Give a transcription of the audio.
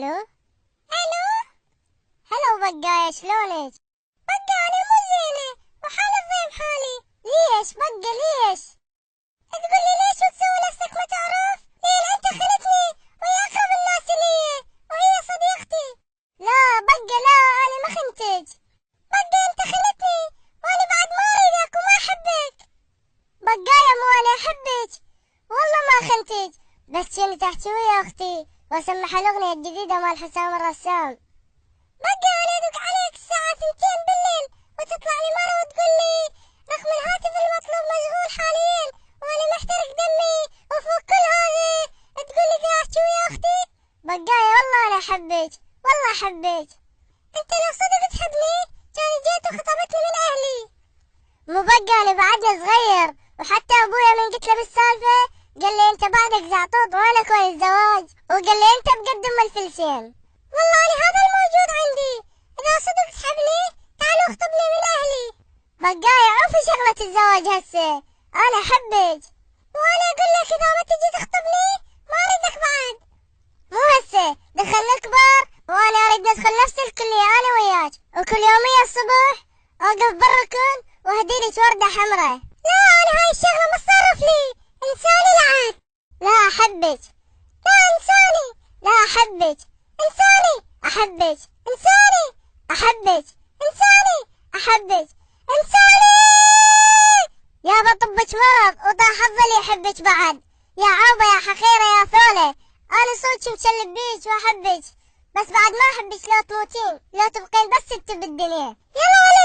الو الو. هلا بقايا، شلونك؟ بقى انا مو زينه وحالي الضيم حالي. ليش بقى ليش؟ تقولي ليش وتسوي نفسك ما تعرف؟ لين انت خلتني ويا اقرب الناس لي وهي صديقتي. لا بقى لا، انا ما خنتك. بقى انت خلتني وانا بعد ما اريدك وما احبك. بقايا مو انا احبك والله ما خنتك، بس كنت احكي ويا اختي واسمح الاغنيه الجديده مال حسام الرسام. بقى انا ادق عليك الساعه 2 بالليل وتطلع لي مره وتقول لي رقم الهاتف المطلوب مشغول حاليا وانا محترق دمي، وفوق كل هذا تقول لي بدي احكي ويا اختي. بقايا والله انا احبك، والله احبك. انت لو صدق تحبني كان جيت وخطبتني من اهلي. مو بقى انا بعدنا صغير، وحتى ابويا من قلت له بالسالفه قال لي انت بعدك زعطوط وانا كويس الزواج، وقال لي انت بقدم الفلسين. والله انا هذا الموجود عندي، اذا صدق تحبني تعالوا اخطبني من اهلي. بقايا عوفي شغلة الزواج هسه، انا احبك وانا اقول لك اذا ما تجي تخطبني ما اريدك بعد. مو هسه دخلنا الكبار وانا اريد ندخل نفس الكلية انا وياك، وكل يومية الصبح اوقف بالركن واهديلك وردة حمراء. لا انا هاي الشغلة ما تصرف لي، انساني العاد. لا احبك. لا انساني. لا احبك. انساني احبك. انساني احبك. انساني احبك. انساني. يابا طبك مرض وطاح حظ يحبك بعد. يا عوبة يا حقيرة يا ثولة، انا صوتي مشلب بيك واحبك، بس بعد ما احبك لو تموتين، لو تبقين بس انت بالدنيا. يلا ولا